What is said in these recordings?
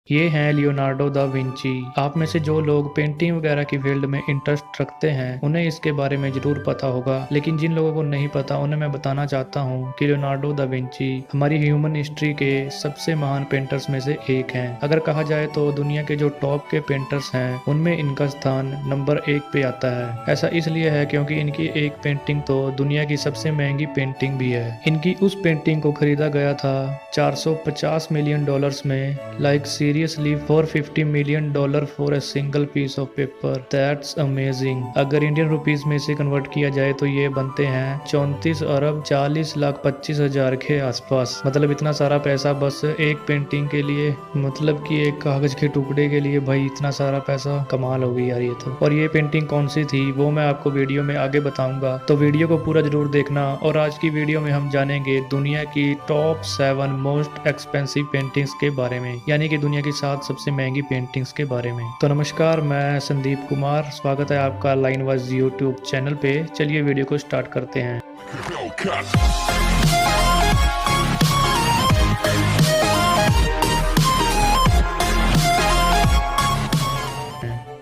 ये हैं Leonardo da Vinci. आप में से जो लोग पेंटिंग वगैरह की फील्ड में इंटरेस्ट रखते हैं उन्हें इसके बारे में जरूर पता होगा, लेकिन जिन लोगों को नहीं पता उन्हें मैं बताना चाहता हूँ कि लियोनार्डो दा विंची हमारी ह्यूमन हिस्ट्री के सबसे महान पेंटर्स में से एक हैं। अगर कहा जाए तो दुनिया के जो टॉप के पेंटर्स हैं उनमें इनका स्थान नंबर 1 पे आता है। ऐसा इसलिए है क्योंकि इनकी एक पेंटिंग तो दुनिया की सबसे महंगी पेंटिंग भी है। इनकी उस पेंटिंग को खरीदा गया था $450 मिलियन में। Like seriously $450 million for a single piece of paper. That's amazing. अगर इंडियन रुपीस में से कन्वर्ट किया जाए तो ये बनते हैं 34 अरब 40 लाख 25 हजार के आसपास। मतलब इतना सारा पैसा बस एक पेंटिंग के लिए, मतलब कि एक कागज के टुकड़े के लिए। भाई इतना सारा पैसा, कमाल हो गई यार ये तो। और ये पेंटिंग कौन सी थी वो मैं आपको वीडियो में आगे बताऊंगा, तो वीडियो को पूरा जरूर देखना। और आज की वीडियो में हम जानेंगे दुनिया की टॉप 7 मोस्ट एक्सपेंसिव पेंटिंग्स के बारे में, यानी कि दुनिया की 7 सबसे महंगी पेंटिंग्स के बारे में। तो नमस्कार, मैं संदीप कुमार, स्वागत है आपका लाइन वाइज यूट्यूब चैनल पे। चलिए वीडियो को स्टार्ट करते हैं।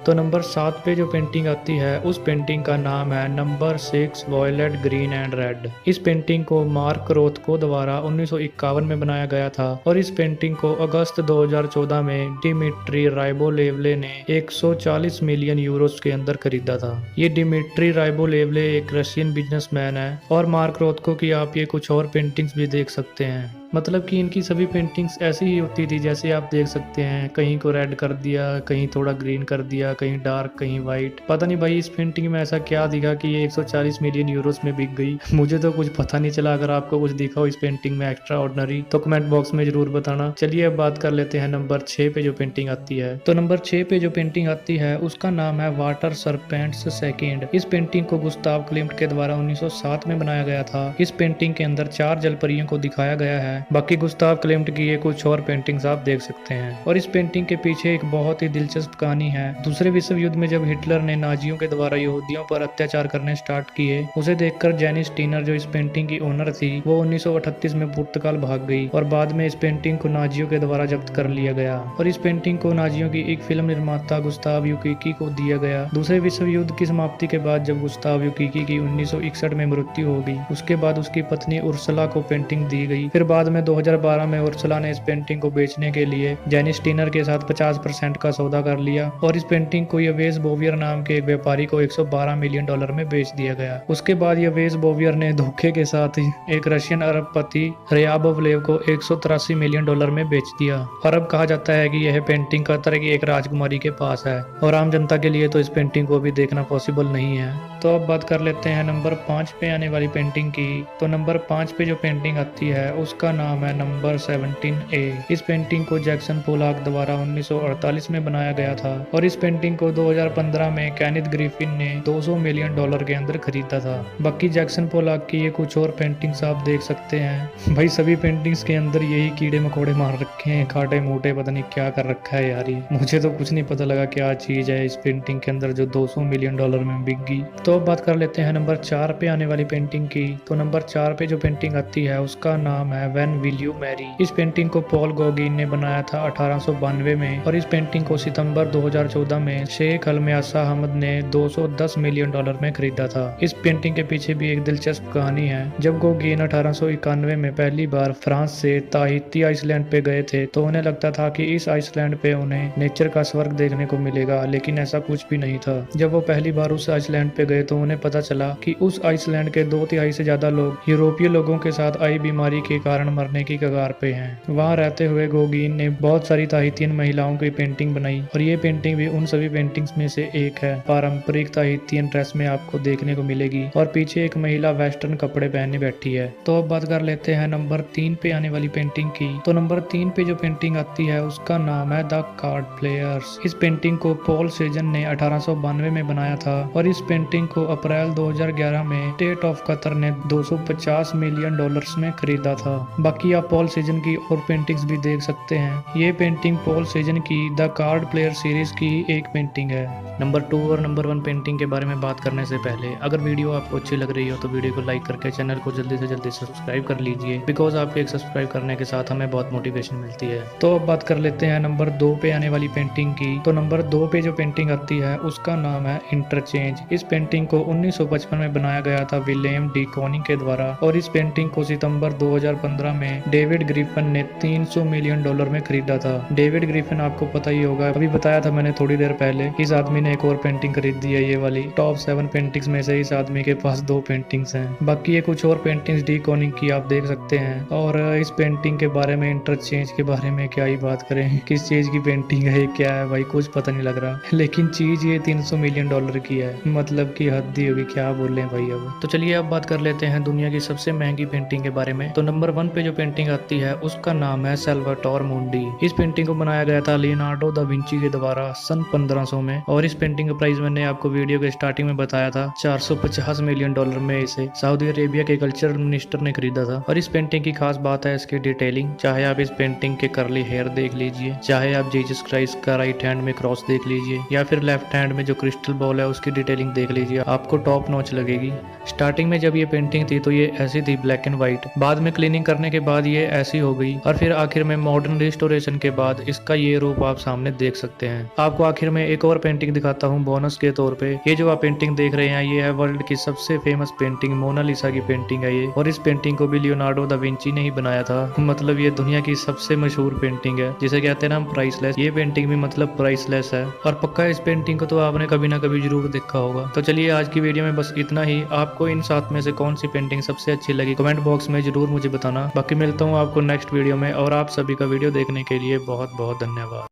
तो नंबर 7 पे जो पेंटिंग आती है उस पेंटिंग का नाम है number 6 violet green and red. इस पेंटिंग को मार्क रोथको द्वारा 1951 में बनाया गया था और इस पेंटिंग को अगस्त 2014 में डिमिट्री राइबोलेवले ने 140 मिलियन यूरोस के अंदर खरीदा था। ये डिमिट्री राइबोलेवले एक रशियन बिजनेसमैन है और मार्क रोथको की आप ये कुछ और पेंटिंग्स भी देख सकते हैं। मतलब कि इनकी सभी पेंटिंग्स ऐसी ही होती थी जैसे आप देख सकते हैं, कहीं को रेड कर दिया, कहीं थोड़ा ग्रीन कर दिया, कहीं डार्क, कहीं वाइट। पता नहीं भाई इस पेंटिंग में ऐसा क्या दिखा कि ये 140 मिलियन यूरोस में बिक गई। मुझे तो कुछ पता नहीं चला। अगर आपको कुछ दिखा हो इस पेंटिंग में एक्स्ट्रा ऑर्डिनरी तो कमेंट बॉक्स में जरूर बताना। चलिए अब बात कर लेते हैं नंबर 6 पे जो पेंटिंग आती है। तो नंबर 6 पे जो पेंटिंग आती है उसका नाम है वाटर सरपेंट्स सेकेंड। इस पेंटिंग को गुस्ताव क्लिम्ट के द्वारा 1907 में बनाया गया था। इस पेंटिंग के अंदर 4 जलपरियों को दिखाया गया है। बाकी गुस्ताव क्लिम्ट की ये कुछ और पेंटिंग्स आप देख सकते हैं। और इस पेंटिंग के पीछे एक बहुत ही दिलचस्प कहानी है। दूसरे विश्व युद्ध में जब हिटलर ने नाजियों के द्वारा यहूदियों पर अत्याचार करने स्टार्ट किए, उसे देखकर जेनिस टीनर जो इस पेंटिंग की ओनर थी वो 1938 में पुर्तगाल भाग गई और बाद में इस पेंटिंग को नाजियों के द्वारा जब्त कर लिया गया और इस पेंटिंग को नाजियों की एक फिल्म निर्माता गुस्ताव यूकिकी को दिया गया। दूसरे विश्व युद्ध की समाप्ति के बाद जब गुस्ताव यूकिकी की 1961 में मृत्यु हो गई, उसके बाद उसकी पत्नी उर्सुला को पेंटिंग दी गई। फिर बाद में 2012 में उर्सुला ने इस पेंटिंग को बेचने के लिए जेनिस टीनर के साथ 50% का सौदा कर लिया और इस पेंटिंग को यवेस बोवियर नाम के एक व्यापारी को $112 मिलियन में बेच दिया गया। उसके बाद यवेस बोवियर ने धोखे के साथ एक रशियन अरबपति रयाबोवलेव को $183 मिलियन में बेच दिया। और अब कहा जाता है कि यह पेंटिंग कतर की एक राजकुमारी के पास है और आम जनता के लिए तो इस पेंटिंग को भी देखना पॉसिबल नहीं है। तो अब बात कर लेते हैं नंबर 5 पे आने वाली पेंटिंग की। तो नंबर 5 पे जो पेंटिंग आती है उसका नाम है नंबर 17A। इस पेंटिंग को जैक्सन पोलाक द्वारा 1948 में बनाया गया था और इस पेंटिंग को 2015 में केनिथ ग्रिफिन ने $200 मिलियन के अंदर खरीदा था। बाकी जैक्सन पोलाक की ये कुछ और पेंटिंग्स आप देख सकते हैं। भाई सभी पेंटिंग्स के अंदर यही कीड़े मकोड़े मार रखे हैं, कांटे मोटे, पता नहीं क्या कर रखा है यार। मुझे तो कुछ नहीं पता लगा क्या चीज है इस पेंटिंग के अंदर जो $200 मिलियन में बिक गई। तो अब बात कर लेते हैं नंबर 4 पे आने वाली पेंटिंग की। तो नंबर 4 पे जो पेंटिंग आती है उसका नाम है व्हेन विल यू मैरी। इस पेंटिंग को पॉल गॉगिन ने बनाया था 1892 में और इस पेंटिंग को सितंबर 2014 में शेख अलमयासा हमद ने $210 मिलियन में खरीदा था। इस पेंटिंग के पीछे भी एक दिलचस्प कहानी है। जब गॉगिन 1891 में पहली बार फ्रांस से ताहिती आइसलैंड पे गए थे तो उन्हें लगता था कि इस आइसलैंड पे उन्हें नेचर का स्वर्ग देखने को मिलेगा, लेकिन ऐसा कुछ भी नहीं था। जब वो पहली बार उस आइसलैंड पे गए तो उन्हें पता चला कि उस आइसलैंड के 2/3 से ज्यादा लोग यूरोपीय लोगों के साथ आई बीमारी के कारण मरने की कगार पे हैं। वहां रहते हुए गॉगिन ने बहुत सारी ताहितियन महिलाओं की पेंटिंग बनाई और ये पेंटिंग भी उन सभी पेंटिंग्स में से एक है। पारंपरिक ताहितियन ड्रेस में आपको देखने को मिलेगी और पीछे एक महिला वेस्टर्न कपड़े पहने बैठी है। तो अब बात कर लेते हैं नंबर 3 पे आने वाली पेंटिंग की। तो नंबर 3 पे जो पेंटिंग आती है उसका नाम है द कार्ड प्लेयर्स। इस पेंटिंग को पॉल सेजन ने 1892 में बनाया था और इस पेंटिंग को अप्रैल 2011 में स्टेट ऑफ कतर ने $250 मिलियन में खरीदा था। बाकी आप पॉल सीजन की और पेंटिंग्स भी देख सकते हैं। ये पेंटिंग पॉल सीजन की द कार्ड प्लेयर सीरीज की एक पेंटिंग है। नंबर 2 और नंबर 1 पेंटिंग के बारे में बात करने से पहले अगर वीडियो आपको अच्छी लग रही हो तो वीडियो को लाइक करके चैनल को जल्दी से जल्दी सब्सक्राइब कर लीजिए, बिकॉज आपके एक सब्सक्राइब करने के साथ हमें बहुत मोटिवेशन मिलती है। तो अब बात कर लेते हैं नंबर 2 पे आने वाली पेंटिंग की। तो नंबर 2 पे जो पेंटिंग आती है उसका नाम है इंटरचेंज। इस पेंटिंग को 1955 में बनाया गया था विलियम डी कॉनिंग के द्वारा, और इस पेंटिंग को सितंबर 2015 में डेविड ग्रिफिन ने $300 मिलियन में खरीदा था। डेविड ग्रिफिन आपको पता ही होगा, अभी बताया था मैंने थोड़ी देर पहले, इस आदमी ने एक और पेंटिंग खरीदी है। ये वाली टॉप 7 पेंटिंग्स में से इस आदमी के पास 2 पेंटिंग्स हैं। बाकी ये कुछ और पेंटिंग्स डी कॉनिंग की आप देख सकते हैं। और इस पेंटिंग के बारे में, इंटरचेंज के बारे में क्या ही बात करें, किस चीज की पेंटिंग है, क्या है भाई, कुछ पता नहीं लग रहा। लेकिन चीज ये $300 मिलियन की है, मतलब की हद ही होगी, क्या बोल रहे हैं भाई। अब तो चलिए अब बात कर लेते हैं दुनिया की सबसे महंगी पेंटिंग के बारे में। तो नंबर 1 पे जो पेंटिंग आती है उसका नाम है सैल्वाटोर मुंडी। इस पेंटिंग को बनाया गया था लियोनार्डो दा विंची के द्वारा सन 1500 में, और इस पेंटिंग का प्राइस मैंने आपको वीडियो के स्टार्टिंग में बताया था $450 मिलियन में। इसे सऊदी अरेबिया के कल्चरल मिनिस्टर ने खरीदा था। और इस पेंटिंग की खास बात है इसकी डिटेलिंग। चाहे आप इस पेंटिंग के कर्ली हेयर देख लीजिए, चाहे आप जीसस क्राइस्ट का राइट हैंड में क्रॉस देख लीजिए, या फिर लेफ्ट हैंड में जो क्रिस्टल बॉल है उसकी डिटेलिंग देख लीजिए, आपको टॉप नॉच लगेगी। स्टार्टिंग में जब ये पेंटिंग थी तो ये ऐसी थी ब्लैक एंड व्हाइट, बाद में क्लीनिंग करने के बाद ये ऐसी हो गई, और फिर आखिर में मॉडर्न रिस्टोरेशन के बाद इसका ये रूप आप सामने देख सकते हैं। आपको आखिर में एक और पेंटिंग दिखाता हूँ बोनस के तौर पे। ये जो आप पेंटिंग देख रहे हैं ये है वर्ल्ड की सबसे फेमस पेंटिंग मोनालिसा की पेंटिंग है ये, और इस पेंटिंग को भी लियोनार्डो दा विंची ने ही बनाया था। मतलब ये दुनिया की सबसे मशहूर पेंटिंग है, जिसे कहते हैं ना प्राइसलेस। ये पेंटिंग भी मतलब प्राइसलेस है, और पक्का इस पेंटिंग को तो आपने कभी ना कभी जरूर देखा होगा। तो चलिए आज की वीडियो में बस इतना ही। आपको इन 7 में से कौन सी पेंटिंग सबसे अच्छी लगी कमेंट बॉक्स में जरूर मुझे बताना। बाकी मिलता हूँ आपको नेक्स्ट वीडियो में, और आप सभी का वीडियो देखने के लिए बहुत बहुत धन्यवाद।